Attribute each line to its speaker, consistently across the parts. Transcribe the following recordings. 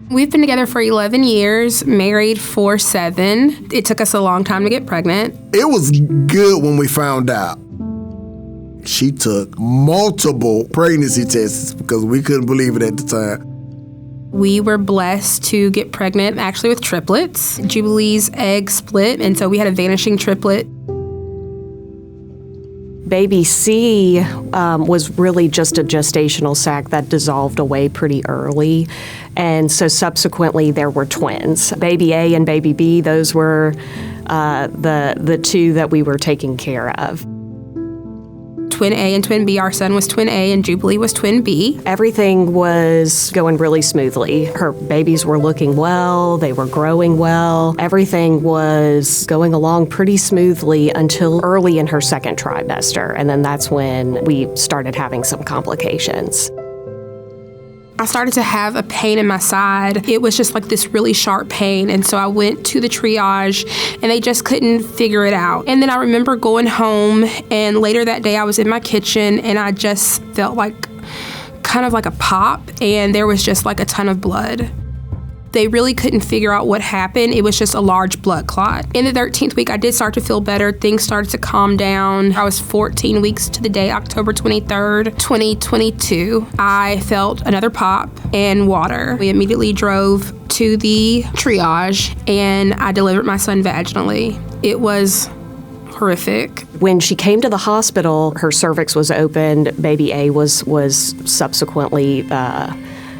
Speaker 1: We've been together for 11 years, married for 7. It took us a long time to get pregnant.
Speaker 2: It was good when we found out. She took multiple pregnancy tests because we couldn't believe it at the time.
Speaker 1: We were blessed to get pregnant, actually with triplets. Jubilee's egg split, and so we had a vanishing triplet.
Speaker 3: Baby C was really just a gestational sac that dissolved away pretty early. And so subsequently there were twins. Baby A and baby B, those were the two that we were taking care of.
Speaker 1: Twin A and twin B. Our son was twin A and Jubilee was twin B.
Speaker 3: Everything was going really smoothly. Her babies were looking well, they were growing well. Everything was going along pretty smoothly until early in her second trimester, and then that's when we started having some complications.
Speaker 1: I started to have a pain in my side. It was just like this really sharp pain, and so I went to the triage, and they just couldn't figure it out. And then I remember going home, and later that day I was in my kitchen, and I just felt like kind of like a pop, and there was just like a ton of blood. They really couldn't figure out what happened. It was just a large blood clot. In the 13th week, I did start to feel better. Things started to calm down. I was 14 weeks to the day, October 23rd, 2022. I felt another pop and water. We immediately drove to the triage, and I delivered my son vaginally. It was horrific.
Speaker 3: When she came to the hospital, her cervix was opened. Baby A was subsequently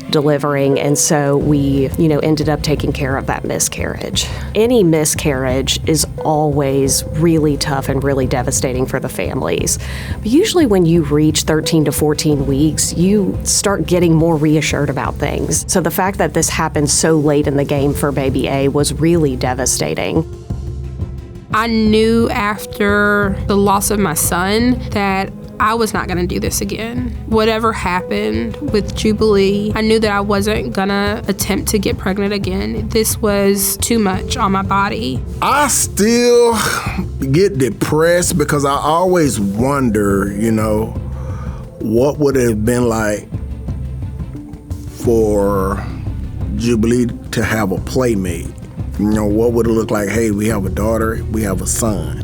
Speaker 3: delivering, and so we, ended up taking care of that miscarriage. Any miscarriage is always really tough and really devastating for the families. But usually when you reach 13 to 14 weeks, you start getting more reassured about things. So the fact that this happened so late in the game for baby A was really devastating.
Speaker 1: I knew after the loss of my son that I was not going to do this again. Whatever happened with Jubilee, I knew that I wasn't going to attempt to get pregnant again. This was too much on my body.
Speaker 2: I still get depressed because I always wonder, what would it have been like for Jubilee to have a playmate? What would it look like? Hey, we have a daughter, we have a son.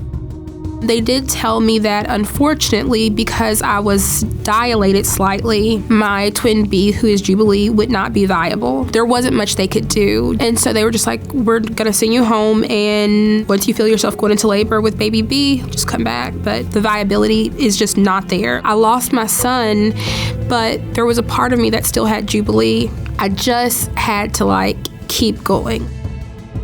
Speaker 1: They did tell me that, unfortunately, because I was dilated slightly, my twin B, who is Jubilee, would not be viable. There wasn't much they could do. And so they were just like, we're going to send you home, and once you feel yourself going into labor with baby B, just come back. But the viability is just not there. I lost my son, but there was a part of me that still had Jubilee. I just had to, keep going.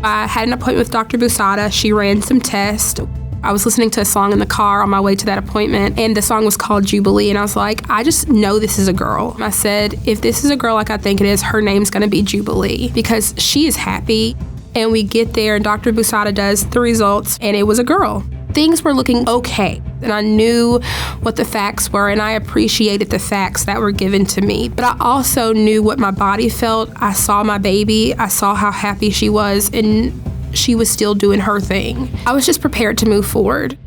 Speaker 1: I had an appointment with Dr. Busada. She ran some tests. I was listening to a song in the car on my way to that appointment, and the song was called Jubilee, and I was like, I just know this is a girl. I said, if this is a girl like I think it is, her name's gonna be Jubilee, because she is happy. And we get there, and Dr. Busada does the results, and it was a girl. Things were looking okay, and I knew what the facts were, and I appreciated the facts that were given to me. But I also knew what my body felt. I saw my baby, I saw how happy she was, and she was still doing her thing. I was just prepared to move forward.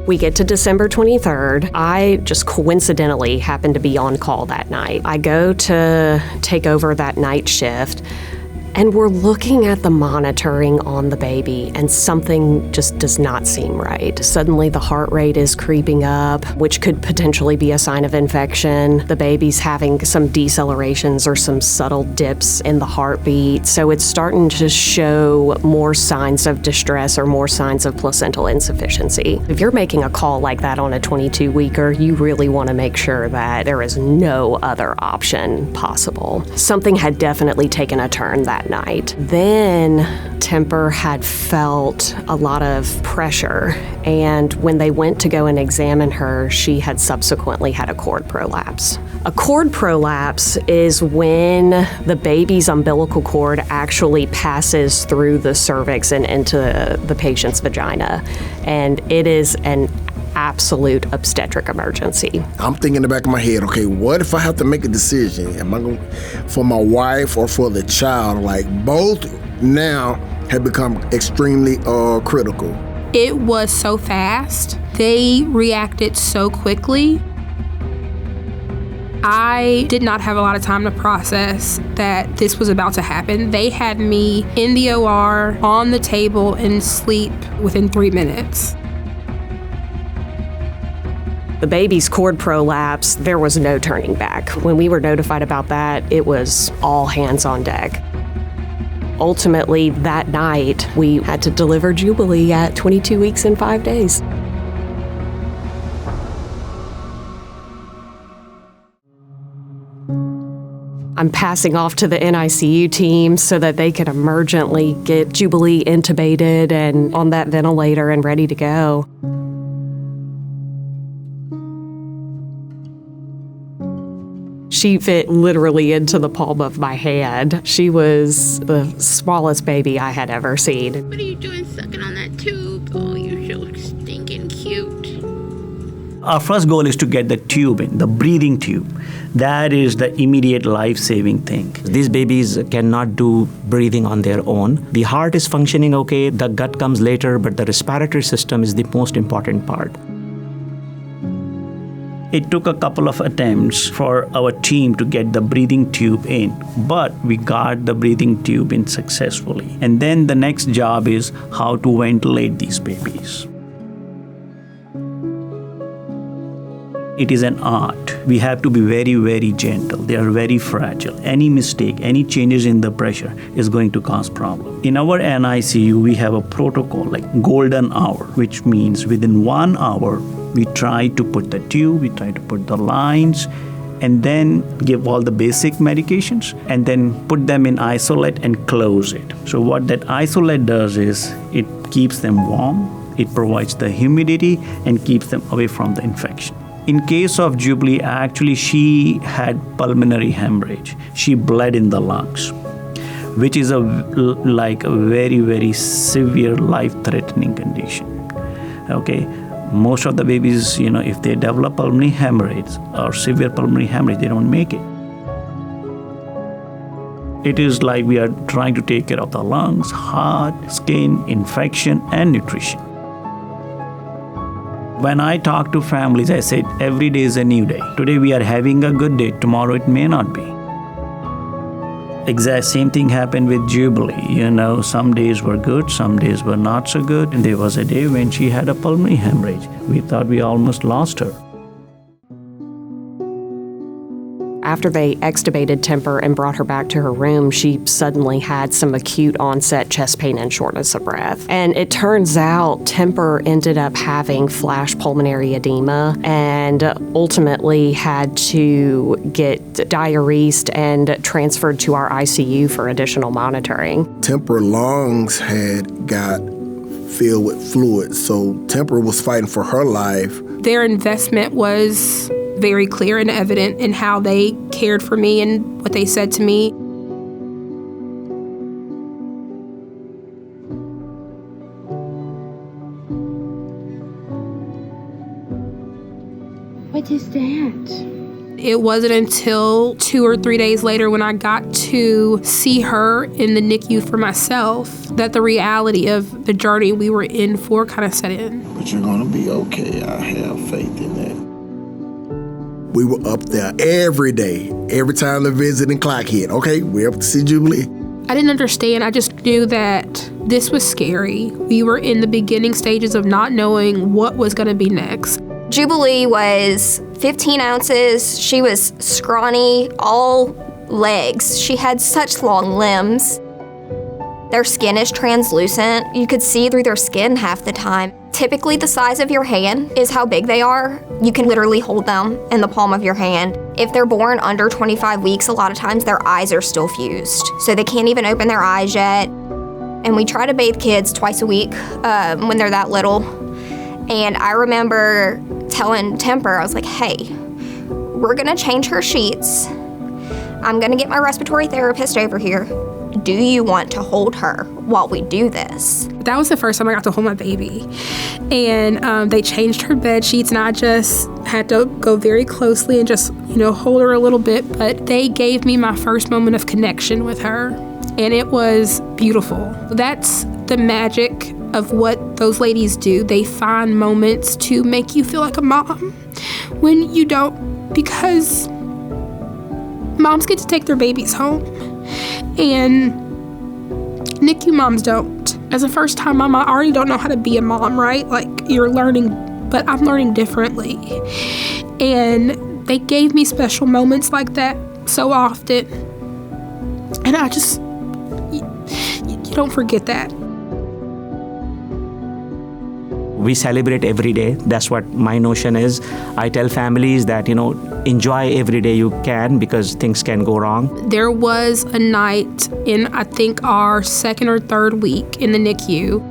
Speaker 3: We get to December 23rd. I just coincidentally happened to be on call that night. I go to take over that night shift, and we're looking at the monitoring on the baby, and something just does not seem right. Suddenly the heart rate is creeping up, which could potentially be a sign of infection. The baby's having some decelerations or some subtle dips in the heartbeat. So it's starting to show more signs of distress or more signs of placental insufficiency. If you're making a call like that on a 22-weeker, you really want to make sure that there is no other option possible. Something had definitely taken a turn that night. Then Temper had felt a lot of pressure, and when they went to go and examine her, she had subsequently had a cord prolapse. A cord prolapse is when the baby's umbilical cord actually passes through the cervix and into the patient's vagina, and it is an absolute obstetric emergency.
Speaker 2: I'm thinking in the back of my head, okay, what if I have to make a decision? Am I going for my wife or for the child? Like, both now have become extremely critical.
Speaker 1: It was so fast. They reacted so quickly. I did not have a lot of time to process that this was about to happen. They had me in the OR, on the table, and sleep within 3 minutes.
Speaker 3: The baby's cord prolapsed, there was no turning back. When we were notified about that, it was all hands on deck. Ultimately, that night, we had to deliver Jubilee at 22 weeks and 5 days. I'm passing off to the NICU team so that they can emergently get Jubilee intubated and on that ventilator and ready to go. She fit literally into the palm of my hand. She was the smallest baby I had ever seen.
Speaker 4: What are you doing sucking on that tube? Oh, you're so stinking cute.
Speaker 5: Our first goal is to get the tube in, the breathing tube. That is the immediate life-saving thing.
Speaker 6: These babies cannot do breathing on their own. The heart is functioning okay, the gut comes later, but the respiratory system is the most important part.
Speaker 5: It took a couple of attempts for our team to get the breathing tube in, but we got the breathing tube in successfully. And then the next job is how to ventilate these babies. It is an art. We have to be very, very gentle. They are very fragile. Any mistake, any changes in the pressure is going to cause problem. In our NICU, we have a protocol like golden hour, which means within 1 hour, we try to put the tube, we try to put the lines, and then give all the basic medications, and then put them in isolate and close it. So what that isolate does is it keeps them warm, it provides the humidity, and keeps them away from the infection. In case of Jubilee, actually she had pulmonary hemorrhage. She bled in the lungs, which is a very, very severe life-threatening condition. Okay, most of the babies, if they develop pulmonary hemorrhage or severe pulmonary hemorrhage, they don't make it. It is like we are trying to take care of the lungs, heart, skin, infection, and nutrition. When I talk to families, I say every day is a new day. Today we are having a good day, tomorrow it may not be. Exact same thing happened with Jubilee. Some days were good, some days were not so good. And there was a day when she had a pulmonary hemorrhage. We thought we almost lost her.
Speaker 3: After they extubated Temper and brought her back to her room, she suddenly had some acute onset chest pain and shortness of breath. And it turns out Temper ended up having flash pulmonary edema and ultimately had to get diuresed and transferred to our ICU for additional monitoring.
Speaker 2: Temper lungs had got filled with fluid, so Temper was fighting for her life.
Speaker 1: Their investment was very clear and evident in how they cared for me and what they said to me.
Speaker 4: What is that?
Speaker 1: It wasn't until 2 or 3 days later when I got to see her in the NICU for myself that the reality of the journey we were in for kind of set in.
Speaker 2: But you're gonna be okay. I have faith in that. We were up there every day, every time the visiting clock hit. Okay, we're up to see Jubilee.
Speaker 1: I didn't understand. I just knew that this was scary. We were in the beginning stages of not knowing what was going to be next.
Speaker 7: Jubilee was 15 ounces. She was scrawny, all legs. She had such long limbs. Their skin is translucent. You could see through their skin half the time. Typically, the size of your hand is how big they are. You can literally hold them in the palm of your hand. If they're born under 25 weeks, a lot of times their eyes are still fused, so they can't even open their eyes yet. And we try to bathe kids twice a week when they're that little. And I remember telling Temper, I was like, hey, we're gonna change her sheets. I'm gonna get my respiratory therapist over here. do you want to hold her while we do this?
Speaker 1: That was the first time I got to hold my baby. And they changed her bed sheets, and I just had to go very closely and just, hold her a little bit. But they gave me my first moment of connection with her, and it was beautiful. That's the magic of what those ladies do. They find moments to make you feel like a mom when you don't, because moms get to take their babies home, and NICU moms don't. As a first-time mom, I already don't know how to be a mom, right? Like, you're learning, but I'm learning differently. And they gave me special moments like that so often. And I just, you don't forget that.
Speaker 6: We celebrate every day. That's what my notion is. I tell families that, enjoy every day you can, because things can go wrong.
Speaker 1: There was a night in, I think, our second or third week in the NICU.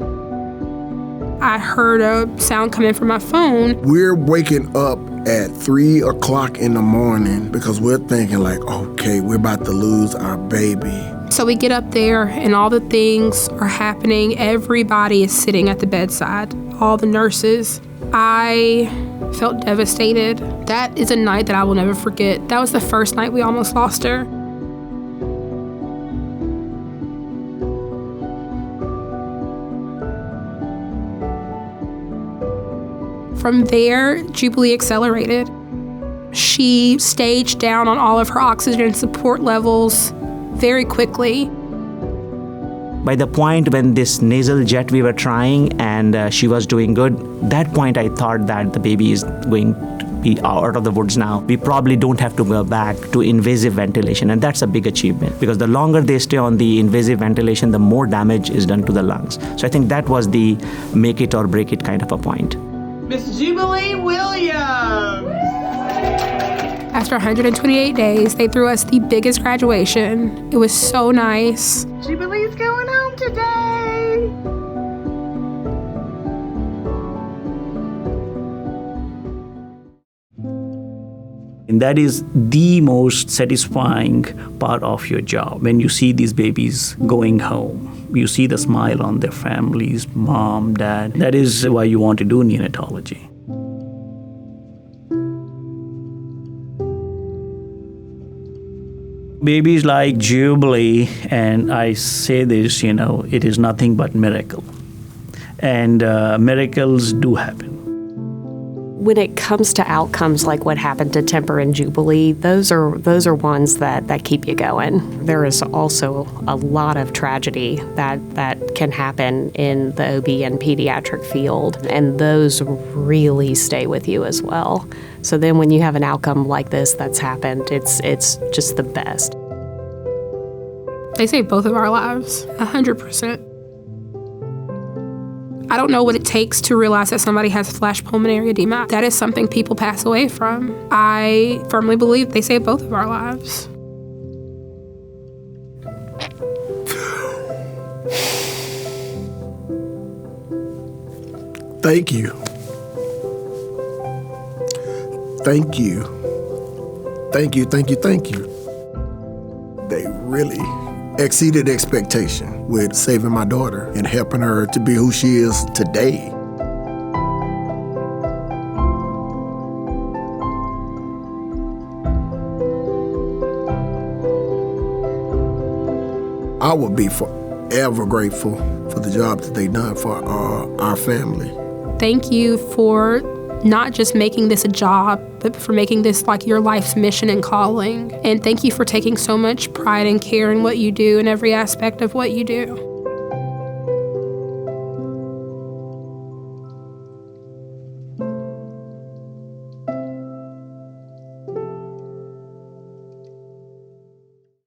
Speaker 1: I heard a sound come in from my phone.
Speaker 2: We're waking up at 3 o'clock in the morning because we're thinking like, okay, we're about to lose our baby.
Speaker 1: So we get up there and all the things are happening. Everybody is sitting at the bedside, all the nurses. I felt devastated. That is a night that I will never forget. That was the first night we almost lost her. From there, Jubilee accelerated. She staged down on all of her oxygen support levels very quickly.
Speaker 6: By the point when this nasal jet we were trying and she was doing good, that point I thought that the baby is going to be out of the woods now. We probably don't have to go back to invasive ventilation, and that's a big achievement, because the longer they stay on the invasive ventilation, the more damage is done to the lungs. So I think that was the make it or break it kind of a point.
Speaker 8: Miss Jubilee Williams.
Speaker 1: After 128 days, they threw us the biggest graduation. It was so nice.
Speaker 8: Jubilee's going home today.
Speaker 5: And that is the most satisfying part of your job. When you see these babies going home, you see the smile on their families, mom, dad. That is why you want to do neonatology. Babies like Jubilee, and I say this, it is nothing but miracle. And miracles do happen.
Speaker 3: When it comes to outcomes like what happened to Temper and Jubilee, those are ones that keep you going. There is also a lot of tragedy that can happen in the OB and pediatric field, and those really stay with you as well. So then when you have an outcome like this that's happened, it's just the best.
Speaker 1: They saved both of our lives, 100%. I don't know what it takes to realize that somebody has flash pulmonary edema. That is something people pass away from. I firmly believe they saved both of our lives.
Speaker 2: Thank you. Thank you. Thank you, thank you, thank you. They really exceeded expectation with saving my daughter and helping her to be who she is today. I would be forever grateful for the job that they've done for our family.
Speaker 1: Thank you for not just making this a job, but for making this like your life's mission and calling. And thank you for taking so much pride and care in what you do and every aspect of what you do.